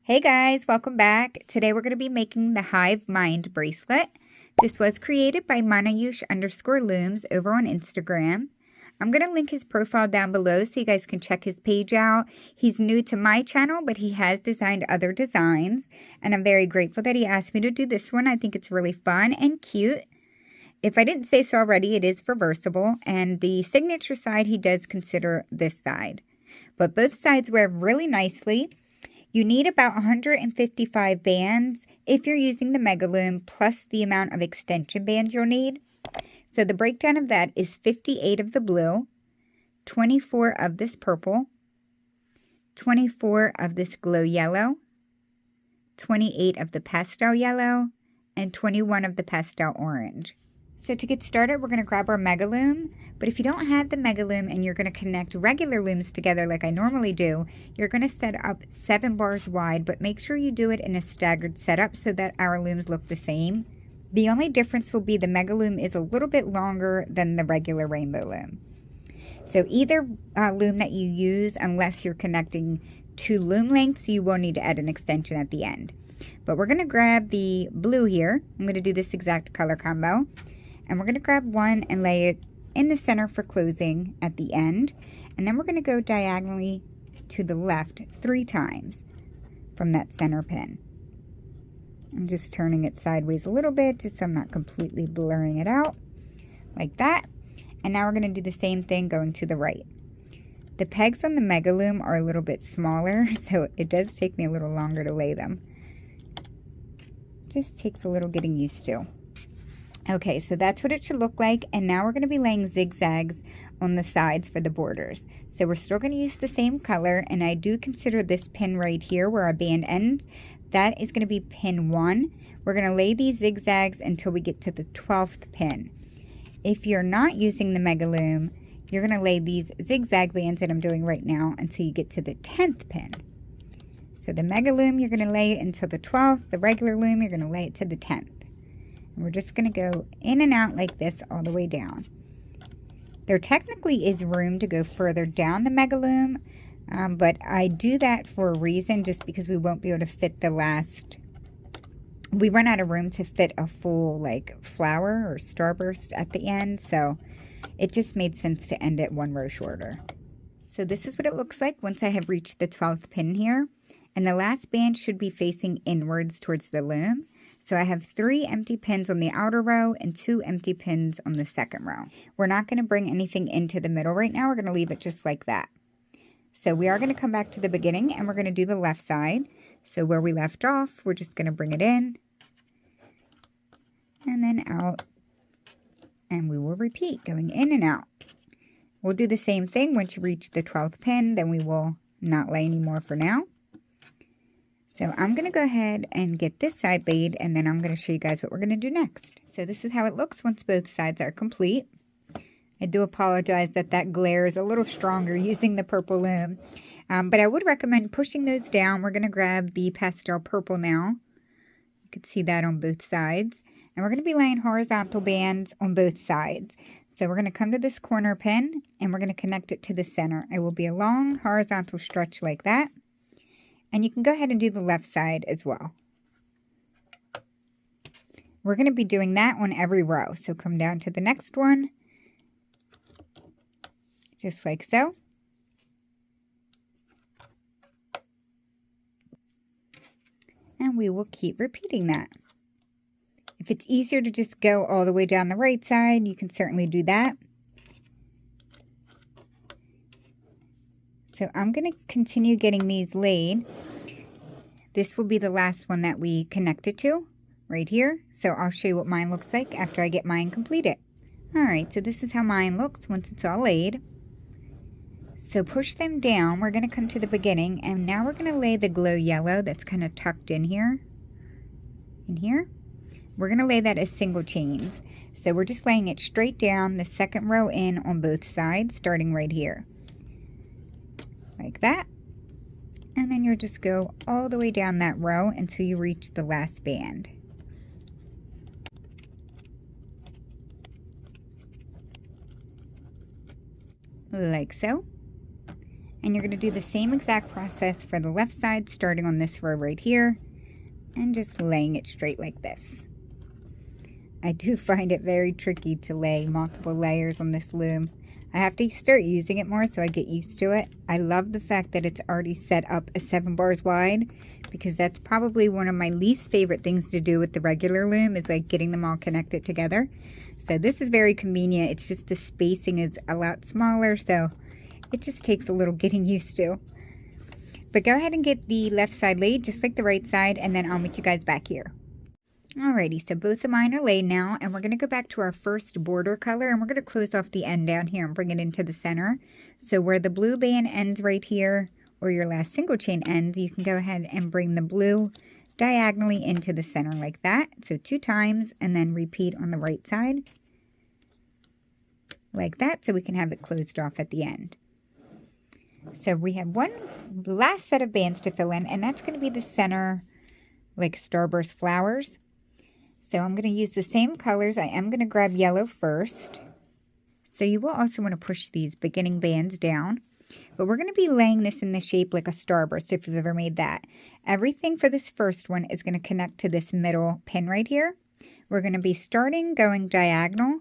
Hey guys, welcome back. Today we're going to be making the Hivemind bracelet. This was created by Manayush_looms over on Instagram. I'm going to link his profile down below so you guys can check his page out. He's new to my channel, but he has designed other designs, and I'm very grateful that he asked me to do this one. I think it's really fun and cute. If I didn't say so already, it is reversible, and the signature side he does consider this side. But both sides wear really nicely. You need about 155 bands if you're using the Mega Loom, plus the amount of extension bands you'll need. So the breakdown of that is 58 of the blue, 24 of this purple, 24 of this glow yellow, 28 of the pastel yellow, and 21 of the pastel orange. So to get started, we're going to grab our Mega Loom. But if you don't have the Mega Loom and you're going to connect regular looms together like I normally do, you're going to set up 7 bars wide, but make sure you do it in a staggered setup so that our looms look the same. The only difference will be the Mega Loom is a little bit longer than the regular Rainbow Loom. So either loom that you use, unless you're connecting 2 loom lengths, you will need to add an extension at the end. But we're going to grab the blue here. I'm going to do this exact color combo. And we're going to grab one and lay it in the center for closing at the end. And then we're going to go diagonally to the left 3 times from that center pin. I'm just turning it sideways a little bit just so I'm not completely blurring it out. Like that. And now we're going to do the same thing going to the right. The pegs on the Mega Loom are a little bit smaller, so it does take me a little longer to lay them. Just takes a little getting used to. Okay, so that's what it should look like, and now we're going to be laying zigzags on the sides for the borders. So we're still going to use the same color, and I do consider this pin right here where our band ends, that is going to be pin 1. We're going to lay these zigzags until we get to the 12th pin. If you're not using the Mega Loom, you're going to lay these zigzag bands that I'm doing right now until you get to the 10th pin. So the Mega Loom, you're going to lay it until the 12th. The regular loom, you're going to lay it to the 10th. We're just going to go in and out like this all the way down. There technically is room to go further down the Mega Loom, but I do that for a reason, just because we won't be able to fit the last. We run out of room to fit a full like flower or starburst at the end, so it just made sense to end it 1 row shorter. So this is what it looks like once I have reached the 12th pin here, and the last band should be facing inwards towards the loom. So I have 3 empty pins on the outer row and 2 empty pins on the second row. We're not going to bring anything into the middle right now. We're going to leave it just like that. So we are going to come back to the beginning and we're going to do the left side. So where we left off, we're just going to bring it in and then out. And we will repeat going in and out. We'll do the same thing once you reach the 12th pin. Then we will not lay any more for now. So I'm going to go ahead and get this side laid, and then I'm going to show you guys what we're going to do next. So this is how it looks once both sides are complete. I do apologize that that glare is a little stronger using the purple loom. But I would recommend pushing those down. We're going to grab the pastel purple now. You can see that on both sides. And we're going to be laying horizontal bands on both sides. So we're going to come to this corner pin, and we're going to connect it to the center. It will be a long horizontal stretch like that. And you can go ahead and do the left side as well. We're going to be doing that on every row. So come down to the next one. Just like so. And we will keep repeating that. If it's easier to just go all the way down the right side, you can certainly do that. So I'm going to continue getting these laid. This will be the last one that we connected to right here. So I'll show you what mine looks like after I get mine completed. Alright, so this is how mine looks once it's all laid. So push them down. We're going to come to the beginning, and now we're going to lay the glow yellow that's kind of tucked in here. We're going to lay that as single chains. So we're just laying it straight down, the second row in on both sides, starting right here. Like that. And then you'll just go all the way down that row until you reach the last band. Like so. And you're going to do the same exact process for the left side, starting on this row right here, and just laying it straight like this. I do find it very tricky to lay multiple layers on this loom. I have to start using it more so I get used to it. I love the fact that it's already set up as 7 bars wide, because that's probably one of my least favorite things to do with the regular loom, is like getting them all connected together. So this is very convenient. It's just the spacing is a lot smaller, so it just takes a little getting used to. But go ahead and get the left side laid just like the right side, and then I'll meet you guys back here. Alrighty, so both of mine are laid now, and we're going to go back to our first border color, and we're going to close off the end down here and bring it into the center. So where the blue band ends right here, or your last single chain ends, you can go ahead and bring the blue diagonally into the center like that. So 2 times, and then repeat on the right side like that, so we can have it closed off at the end. So we have one last set of bands to fill in, and that's going to be the center, like starburst flowers. So I'm going to use the same colors. I am going to grab yellow first. So you will also want to push these beginning bands down. But we're going to be laying this in the shape like a starburst, if you've ever made that. Everything for this first one is going to connect to this middle pin right here. We're going to be starting going diagonal.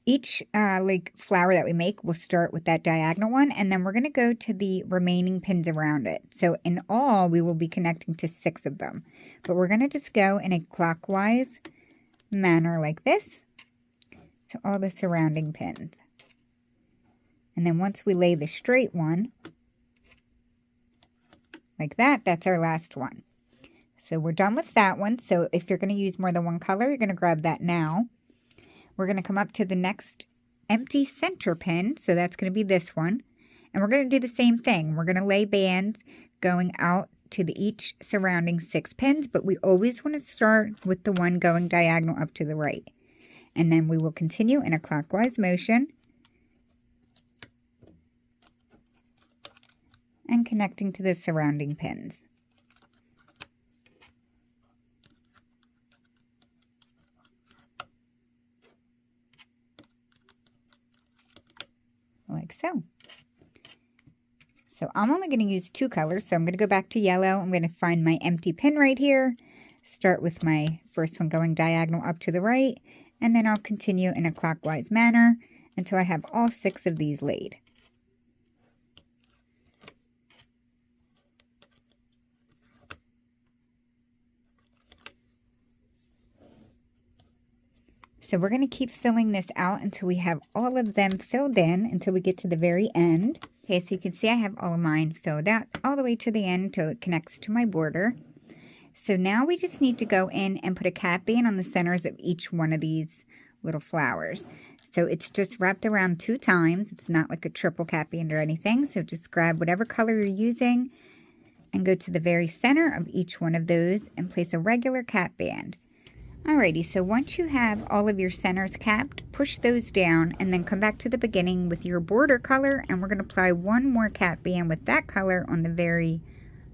Each like flower that we make will start with that diagonal one, and then we're going to go to the remaining pins around it. So in all, we will be connecting to 6 of them. But we're going to just go in a clockwise manner like this to all the surrounding pins. And then once we lay the straight one, like that, that's our last one. So we're done with that one. So if you're going to use more than one color, you're going to grab that now. We're going to come up to the next empty center pin, so that's going to be this one. And we're going to do the same thing. We're going to lay bands going out to the each surrounding 6 pins, but we always want to start with the one going diagonal up to the right. And then we will continue in a clockwise motion and connecting to the surrounding pins. Like so. So I'm only going to use 2 colors, so I'm going to go back to yellow. I'm going to find my empty pin right here, start with my first one going diagonal up to the right, and then I'll continue in a clockwise manner until I have all 6 of these laid. So we're going to keep filling this out until we have all of them filled in, until we get to the very end. Okay, so you can see I have all of mine filled out all the way to the end until it connects to my border. So now we just need to go in and put a cap band on the centers of each one of these little flowers. So it's just wrapped around 2 times. It's not like a triple cap band or anything. So just grab whatever color you're using and go to the very center of each one of those and place a regular cap band. Alrighty, so once you have all of your centers capped, push those down and then come back to the beginning with your border color, and we're going to apply one more cap band with that color on the very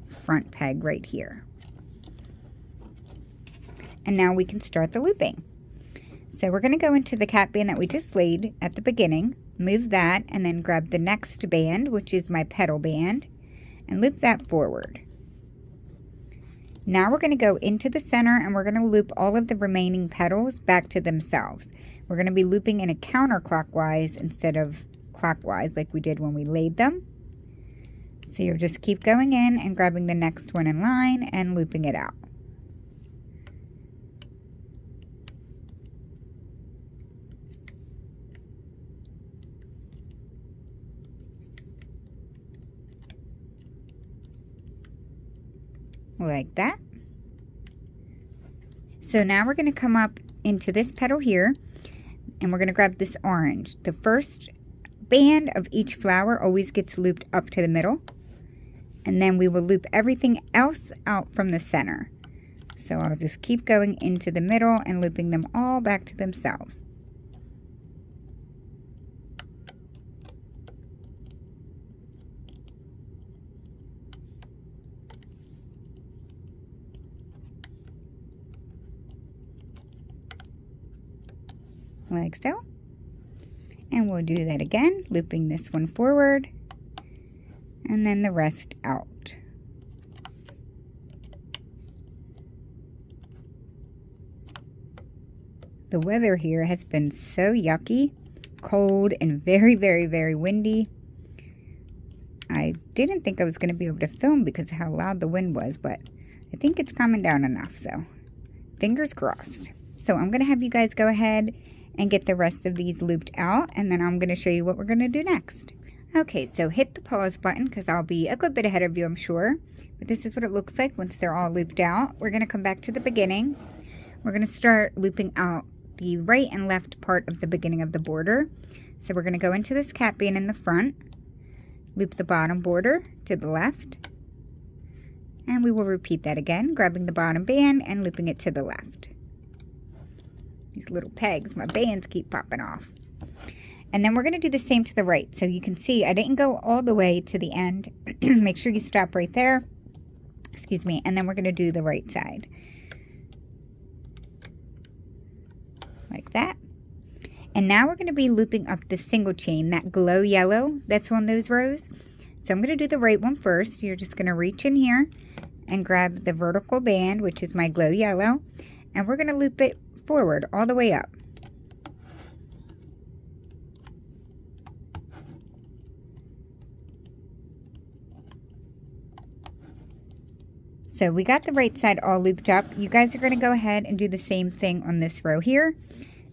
front peg right here. And now we can start the looping. So we're going to go into the cap band that we just laid at the beginning, move that, and then grab the next band, which is my petal band, and loop that forward. Now we're going to go into the center and we're going to loop all of the remaining petals back to themselves. We're going to be looping in a counterclockwise instead of clockwise like we did when we laid them. So you'll just keep going in and grabbing the next one in line and looping it out. Like that. So now we're going to come up into this petal here and we're going to grab this orange. The first band of each flower always gets looped up to the middle, and then we will loop everything else out from the center. So I'll just keep going into the middle and looping them all back to themselves. Like so. And we'll do that again, looping this one forward, and then the rest out. The weather here has been so yucky, cold, and very, very, very windy. I didn't think I was going to be able to film because of how loud the wind was, but I think it's calming down enough, so fingers crossed. So I'm going to have you guys go ahead and get the rest of these looped out, and then I'm going to show you what we're going to do next. Okay, so hit the pause button because I'll be a good bit ahead of you, I'm sure. But this is what it looks like once they're all looped out. We're going to come back to the beginning. We're going to start looping out the right and left part of the beginning of the border. So we're going to go into this cap band in the front, loop the bottom border to the left, and we will repeat that again, grabbing the bottom band and looping it to the left. These little pegs, my bands keep popping off. And then we're going to do the same to the right. So you can see I didn't go all the way to the end. Make sure you stop right there. Excuse me. And then we're going to do the right side. Like that. And now we're going to be looping up the single chain, that glow yellow that's on those rows. So I'm going to do the right one first. You're just going to reach in here and grab the vertical band, which is my glow yellow. And we're going to loop it forward all the way up. So we got the right side all looped up. You guys are going to go ahead and do the same thing on this row here.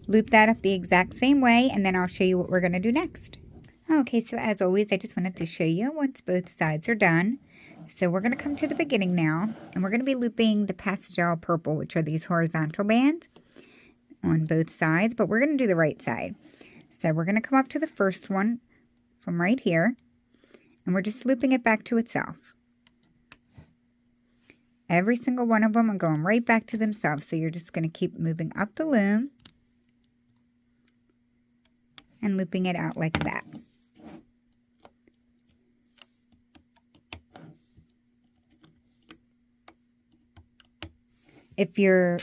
Loop that up the exact same way, and then I'll show you what we're going to do next. Okay, so as always, I just wanted to show you once both sides are done. So we're going to come to the beginning now, and we're going to be looping the pastel purple, which are these horizontal bands on both sides, but we're going to do the right side. So we're going to come up to the first one from right here, and we're just looping it back to itself. Every single one of them are going right back to themselves, so you're just going to keep moving up the loom and looping it out like that. If your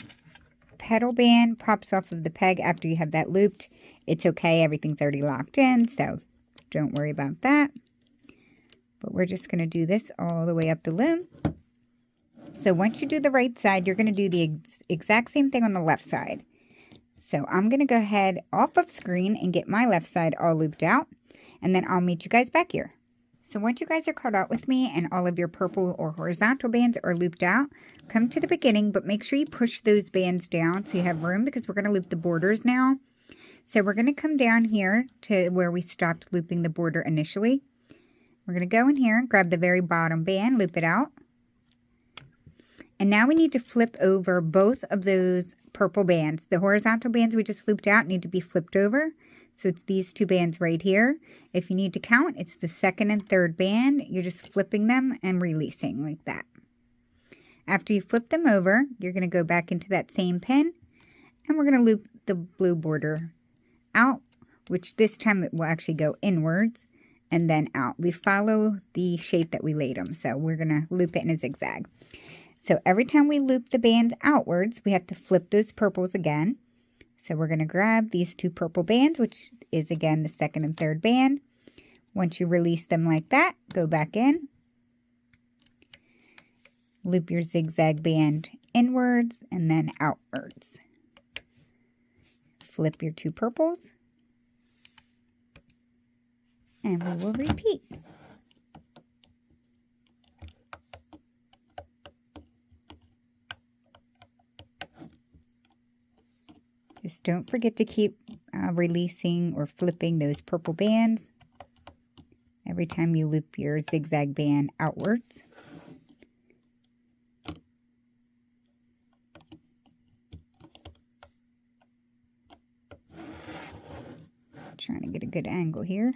petal band pops off of the peg after you have that looped, it's okay. Everything's already locked in, so don't worry about that. But we're just going to do this all the way up the loom. So once you do the right side, you're going to do the exact same thing on the left side. So I'm going to go ahead off of screen and get my left side all looped out, and then I'll meet you guys back here. So once you guys are caught out with me and all of your purple or horizontal bands are looped out, come to the beginning, but make sure you push those bands down so you have room because we're going to loop the borders now. So we're going to come down here to where we stopped looping the border initially. We're going to go in here and grab the very bottom band, loop it out. And now we need to flip over both of those purple bands. The horizontal bands we just looped out need to be flipped over. So it's these two bands right here. If you need to count, it's the second and third band. You're just flipping them and releasing like that. After you flip them over, you're going to go back into that same pin, and we're going to loop the blue border out, which this time it will actually go inwards and then out. We follow the shape that we laid them, so we're going to loop it in a zigzag. So every time we loop the bands outwards, we have to flip those purples again. So we're going to grab these two purple bands, which is again the second and third band. Once you release them like that, go back in. Loop your zigzag band inwards and then outwards. Flip your two purples. And we will repeat. Just don't forget to keep releasing or flipping those purple bands every time you loop your zigzag band outwards. Trying to get a good angle here.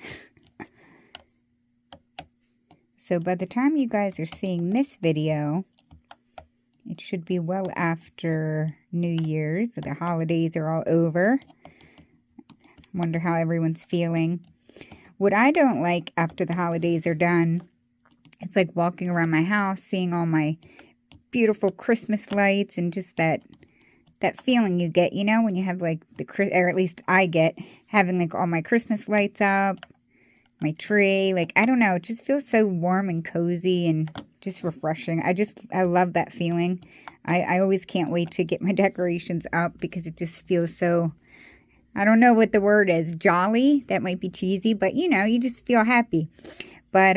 So by the time you guys are seeing this video, it should be well after New Year's. So the holidays are all over. Wonder how everyone's feeling. What I don't like after the holidays are done, it's like walking around my house, seeing all my beautiful Christmas lights and just that feeling you get, you know, when you have like or at least I get, having like all my Christmas lights up, my tree. Like, I don't know, it just feels so warm and cozy and just refreshing. I love that feeling. I always can't wait to get my decorations up because it just feels so, I don't know what the word is, jolly. That might be cheesy, but you know, you just feel happy. But,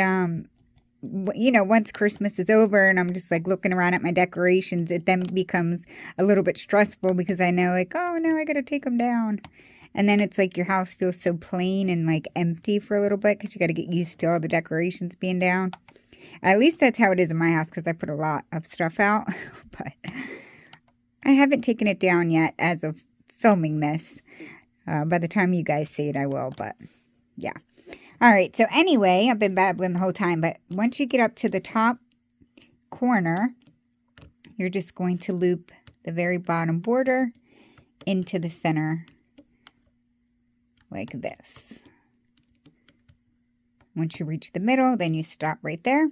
you know, once Christmas is over and I'm just like looking around at my decorations, it then becomes a little bit stressful because I know like, oh no, I got to take them down. And then it's like your house feels so plain and like empty for a little bit because you got to get used to all the decorations being down. At least that's how it is in my house because I put a lot of stuff out. But I haven't taken it down yet as of filming this. By the time you guys see it, I will. But yeah. All right. So anyway, I've been babbling the whole time. But once you get up to the top corner, you're just going to loop the very bottom border into the center like this. Once you reach the middle, then you stop right there.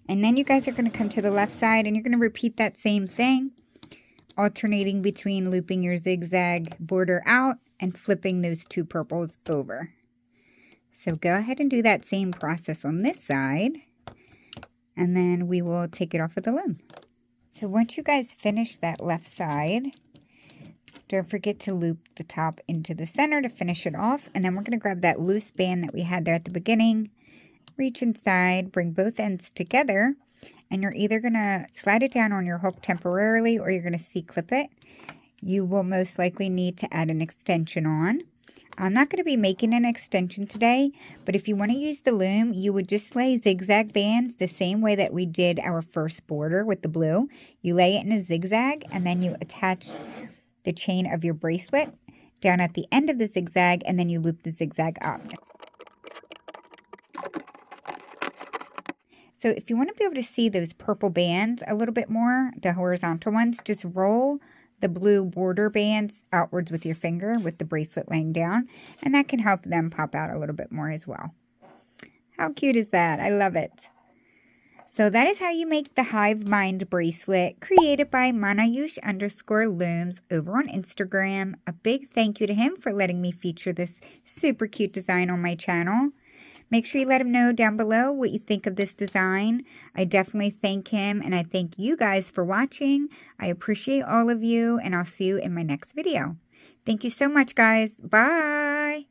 And then you guys are going to come to the left side and you're going to repeat that same thing, alternating between looping your zigzag border out and flipping those two purples over. So go ahead and do that same process on this side, and then we will take it off with the loom. So once you guys finish that left side, don't forget to loop the top into the center to finish it off. And then we're going to grab that loose band that we had there at the beginning, reach inside, bring both ends together, and you're either going to slide it down on your hook temporarily or you're going to C-clip it. You will most likely need to add an extension on. I'm not going to be making an extension today, but if you want to use the loom, you would just lay zigzag bands the same way that we did our first border with the blue. You lay it in a zigzag and then you attach the chain of your bracelet down at the end of the zigzag, and then you loop the zigzag up. So if you want to be able to see those purple bands a little bit more, the horizontal ones, just roll the blue border bands outwards with your finger with the bracelet laying down, and that can help them pop out a little bit more as well. How cute is that? I love it. So that is how you make the Hivemind bracelet created by Manayush_looms over on Instagram. A big thank you to him for letting me feature this super cute design on my channel. Make sure you let him know down below what you think of this design. I definitely thank him, and I thank you guys for watching. I appreciate all of you, and I'll see you in my next video. Thank you so much, guys. Bye!